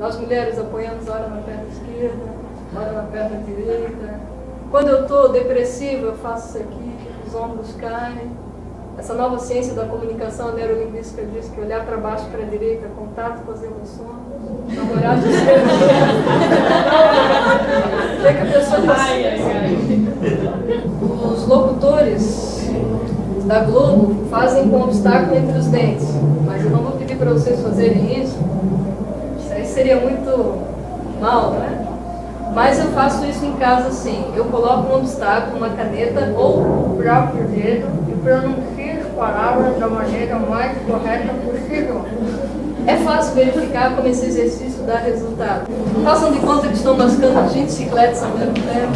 Nós mulheres apoiamos ora na perna esquerda, ora na perna direita. Quando eu estou depressiva, eu faço isso aqui, os ombros caem. Essa nova ciência da comunicação neurolinguística diz que olhar para baixo e para a direita é contato com as emoções. Namorar de esquerda. O que a pessoa faz? Os locutores da Globo fazem com obstáculo entre os dentes. Mas eu não vou pedir para vocês fazerem isso. Isso aí seria muito mal, né? Mas eu faço isso em casa assim. Eu coloco um obstáculo, uma caneta ou o próprio dedo e pronuncio as palavras da maneira mais correta possível. É fácil verificar como esse exercício dá resultado. Façam de conta que estão mascando 20 chicletes ao mesmo tempo.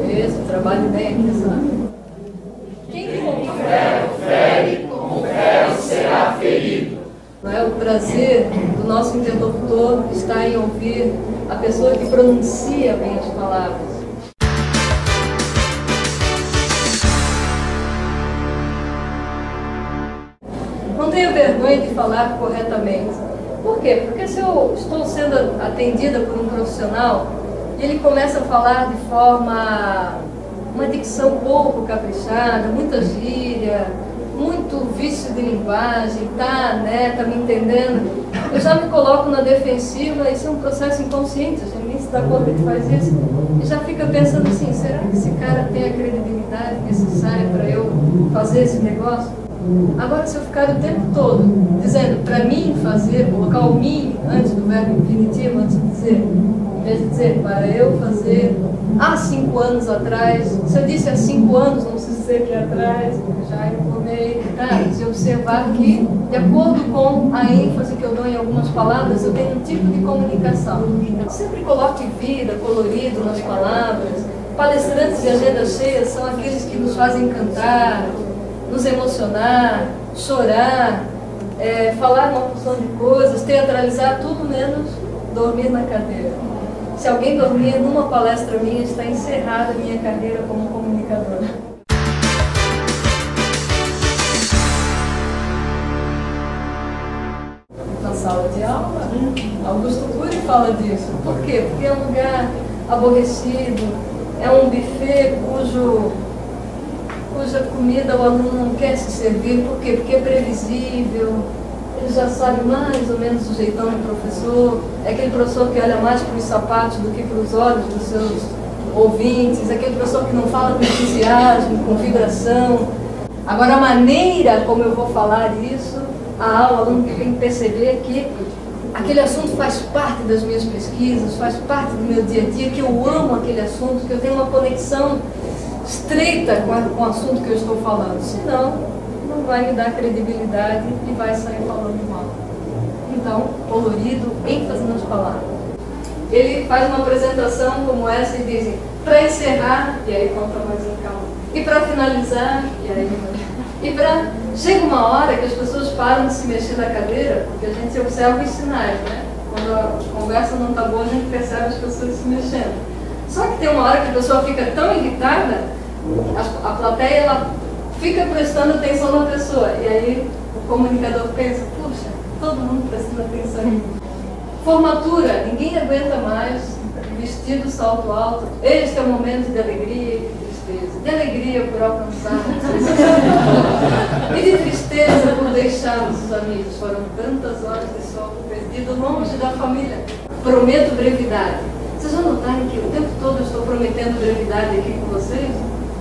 Isso, trabalhe bem aqui, sabe? Quem com ferro fere, com ferro será ferido. Não é? O prazer do nosso interlocutor está em ouvir a pessoa que pronuncia bem as palavras. Não tenha vergonha de falar corretamente. Por quê? Porque se eu estou sendo atendida por um profissional e ele começa a falar de uma dicção pouco caprichada, muita gíria, muito vício de linguagem, tá me entendendo, eu já me coloco na defensiva. Isso é um processo inconsciente, a gente nem se dá conta que faz isso, e já fica pensando assim, será que esse cara tem a credibilidade necessária para eu fazer esse negócio? Agora, se eu ficar o tempo todo dizendo para mim fazer, colocar o mim antes do verbo infinitivo, antes de dizer, em vez de dizer para eu fazer há 5 anos atrás, se eu disse há 5 anos, não precisa dizer que atrás, já informei, tá? Se observar que, de acordo com a ênfase que eu dou em algumas palavras, eu tenho um tipo de comunicação. Sempre coloque vida, colorido nas palavras. Palestrantes de agenda cheia são aqueles que nos fazem cantar, nos emocionar, chorar, falar uma porção de coisas, teatralizar, tudo menos dormir na cadeira. Se alguém dormir numa palestra minha, está encerrada a minha carreira como comunicadora. Na sala de aula, Augusto Cury fala disso. Por quê? Porque é um lugar aborrecido, é um buffet cuja comida o aluno não quer se servir. Por quê? Porque é previsível, ele já sabe mais ou menos o jeitão do professor, é aquele professor que olha mais para os sapatos do que para os olhos dos seus ouvintes, é aquele professor que não fala com entusiasmo, com vibração. Agora, a maneira como eu vou falar isso, a aula, o aluno tem que perceber que aquele assunto faz parte das minhas pesquisas, faz parte do meu dia a dia, que eu amo aquele assunto, que eu tenho uma conexão estreita com o assunto que eu estou falando. Senão, não vai me dar credibilidade e vai sair falando mal. Então, colorido, ênfase nas palavras. Ele faz uma apresentação como essa e diz, para encerrar, e aí conta mais um calma, e para finalizar, e aí... Chega uma hora que as pessoas param de se mexer na cadeira, porque a gente observa os sinais, né? Quando a conversa não está boa, a gente percebe as pessoas se mexendo. Só que tem uma hora que a pessoa fica tão irritada, a plateia ela fica prestando atenção na pessoa. E aí o comunicador pensa, puxa, todo mundo prestando atenção em mim. Formatura, ninguém aguenta mais vestido salto alto. Este é o momento de alegria e de tristeza. De alegria por alcançar e de tristeza por deixarmos os amigos. Foram tantas horas de sol perdido longe da família. Prometo brevidade. Vocês já notaram que o tempo todo eu estou prometendo brevidade aqui com vocês?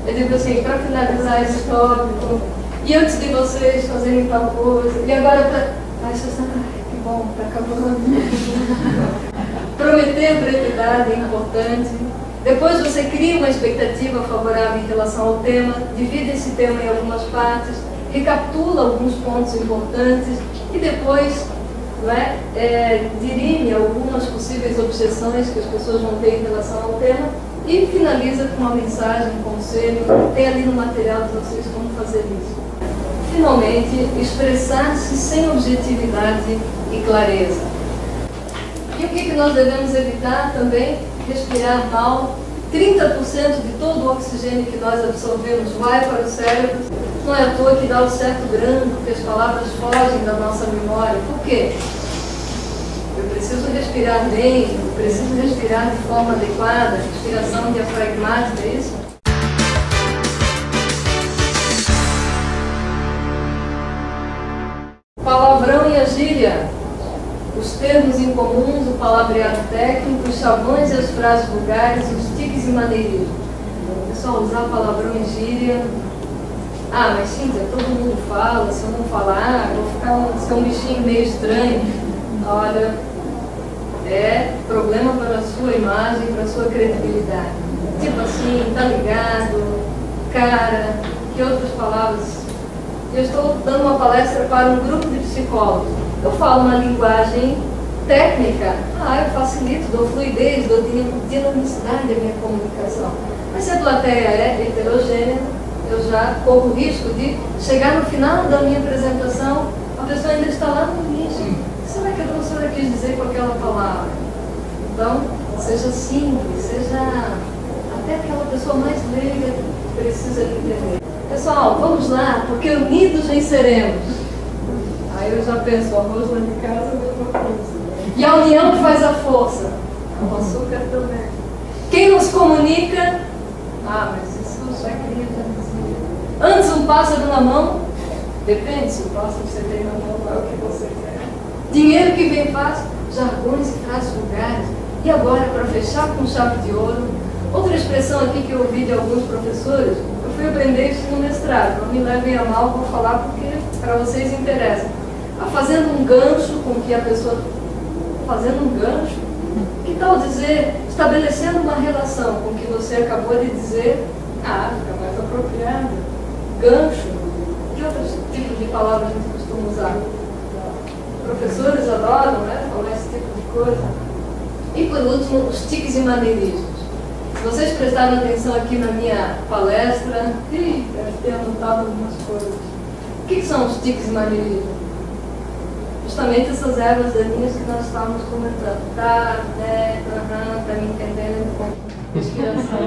Eu digo assim, para finalizar esse tópico, e antes de vocês fazerem tal coisa, e agora para... Ai, que bom, está acabando. Prometer brevidade é importante. Depois você cria uma expectativa favorável em relação ao tema, divide esse tema em algumas partes, recapitula alguns pontos importantes e depois dirime algumas possíveis objeções que as pessoas vão ter em relação ao tema e finaliza com uma mensagem, um conselho. Tem ali no material de vocês como fazer isso. Finalmente, expressar-se sem objetividade e clareza. E o que nós devemos evitar também? Respirar mal, 30% de todo o oxigênio que nós absorvemos vai para o cérebro. Não é à toa que dá o certo branco, que as palavras fogem da nossa memória. Por quê? Eu preciso respirar bem, eu preciso respirar de forma adequada, respiração diafragmática, é isso? Palavrão e a gíria, os termos incomuns, o palavreado técnico, os chavões e as frases vulgares, os tiques e maneirismos. É só usar palavrão e gíria. Ah, mas Cíntia, todo mundo fala, se eu não falar, eu vou ficar ser um bichinho meio estranho. Olha, é problema para a sua imagem, para a sua credibilidade. Tipo assim, tá ligado, cara, que outras palavras. Eu estou dando uma palestra para um grupo de psicólogos. Eu falo uma linguagem técnica. Eu facilito, dou fluidez, dou dinamicidade à minha comunicação. Mas se a plateia é heterogênea, eu já corro o risco de chegar no final da minha apresentação, a pessoa ainda está lá no início. O que será que a professora quis dizer com aquela palavra? Então, seja simples, seja até aquela pessoa mais leiga precisa entender. Pessoal, vamos lá, porque unidos venceremos. Aí eu já penso, o arroz lá de casa é a mesma coisa. E a união faz a força. O açúcar também. Quem nos comunica? Mas isso eu já queria dizer. Antes um pássaro na mão, depende se o pássaro você tem na mão, é o que você quer. Dinheiro que vem fácil, jargões e frases vulgares. E agora, para fechar com chave de ouro, outra expressão aqui que eu ouvi de alguns professores, eu fui aprender isso no mestrado, não me levem a mal, vou falar porque para vocês interessa. Fazendo um gancho com que a pessoa... Fazendo um gancho? Que tal dizer, estabelecendo uma relação com o que você acabou de dizer? Fica mais apropriado. Gancho. Que outros tipos de palavras a gente costuma usar? Professores adoram, né? Falar esse tipo de coisa. E por último, os tiques e maneirismos. Se vocês prestaram atenção aqui na minha palestra, deve ter anotado algumas coisas. O que são os tiques e maneirismos? Justamente essas ervas daninhas que nós estávamos comentando. Tá me entendendo com inspiração.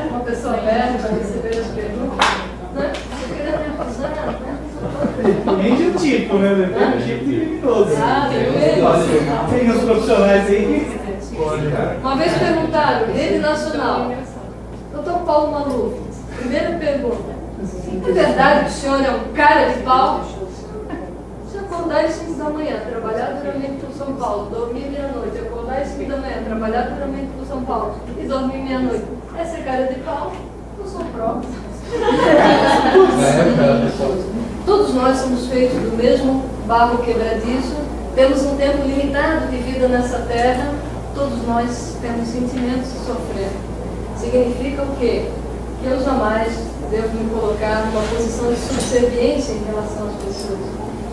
Uma pessoa aberta para receber as perguntas. Né? Você querendo me acusar, né? Depende do tipo, né? Depende do tipo de criminoso. Tem os profissionais aí que... Uma vez perguntaram, rede nacional, Dr. Paulo Maluf, primeira pergunta, é verdade que o senhor é um cara de pau? Se acordar às 5 da manhã, trabalhar duramente por São Paulo, dormir meia-noite, acordar às 5 da manhã, trabalhar duramente por São Paulo e dormir meia-noite, essa é cara de pau? Eu sou prova. Todos nós somos feitos do mesmo barro quebradiço, temos um tempo limitado de vida nessa terra, todos nós temos sentimentos de sofrer. Significa o quê? Que eu jamais devo me colocar numa posição de subserviência em relação às pessoas.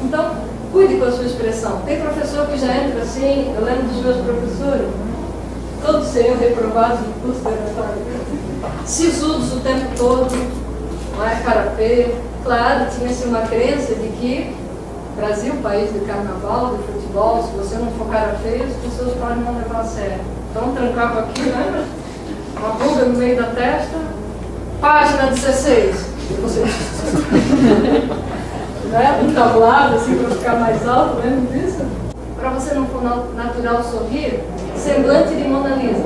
Então, cuide com a sua expressão. Tem professor que já entra assim, eu lembro dos meus professores, todos seriam reprovados no curso da oratória. Sisudos o tempo todo, não é carapê. Claro, tinha-se uma crença de que Brasil, país do carnaval, do futebol, se você não for cara feio, as pessoas podem não levar a sério. Então, trancava aqui, né? Uma ruga no meio da testa, página 16. E você... né? Um tablado, assim, para ficar mais alto, lembra disso? Para você não for natural sorrir, semblante de Mona Lisa.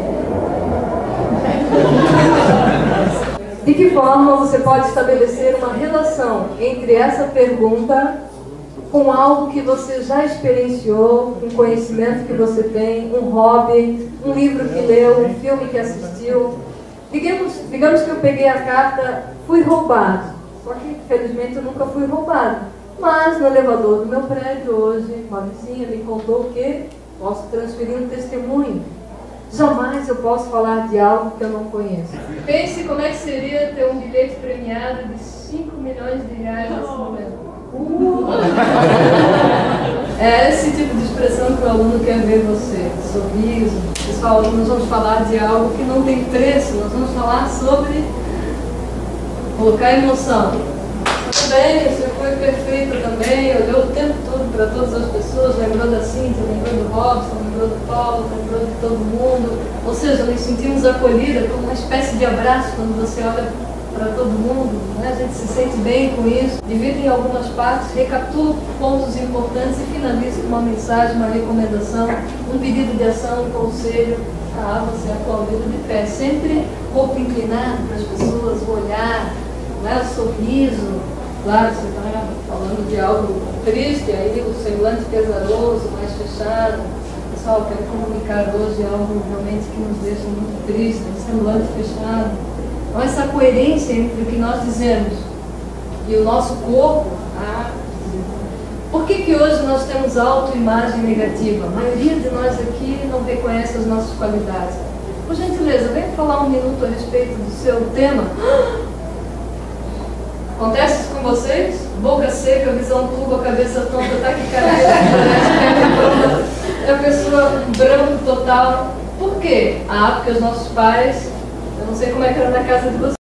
De que forma você pode estabelecer uma relação entre essa pergunta com algo que você já experienciou, um conhecimento que você tem, um hobby, um livro que leu, um filme que assistiu? Digamos que eu peguei a carta, fui roubado. Só que, felizmente, eu nunca fui roubado. Mas, no elevador do meu prédio, hoje, uma vizinha me contou que posso transferir um testemunho. Jamais eu posso falar de algo que eu não conheço. Pense como é que seria ter um bilhete premiado de 5 milhões de reais nesse momento. É esse tipo de expressão que o aluno quer ver você. Sorriso. Pessoal, nós vamos falar de algo que não tem preço. Nós vamos falar sobre colocar emoção. Tudo bem, você foi perfeita também, olhou o tempo todo para todas as pessoas, lembrou da Cíntia, lembrou do Robson, lembrou do Paulo, lembrou de todo mundo, Ou seja, nos sentimos acolhida como uma espécie de abraço quando você olha para todo mundo, né? A gente se sente bem com isso, divide em algumas partes, recapitula pontos importantes e finaliza com uma mensagem, uma recomendação, um pedido de ação, um conselho. Você é aplaudido de pé, sempre corpo inclinado para as pessoas, o olhar, né? O sorriso. Claro, você está falando de algo triste, aí o semblante pesaroso, mais fechado. Pessoal, quero comunicar hoje algo realmente que nos deixa muito triste, um semblante fechado. Então, essa coerência entre o que nós dizemos e o nosso corpo. Por que hoje nós temos autoimagem negativa? A maioria de nós aqui não reconhece as nossas qualidades. Por gentileza, vem falar um minuto a respeito do seu tema. Acontece isso com vocês? Boca seca, visão turva, cabeça tonta, taquicardia, é a pessoa branco total. Por quê? Porque os nossos pais, eu não sei como é que era na casa de vocês.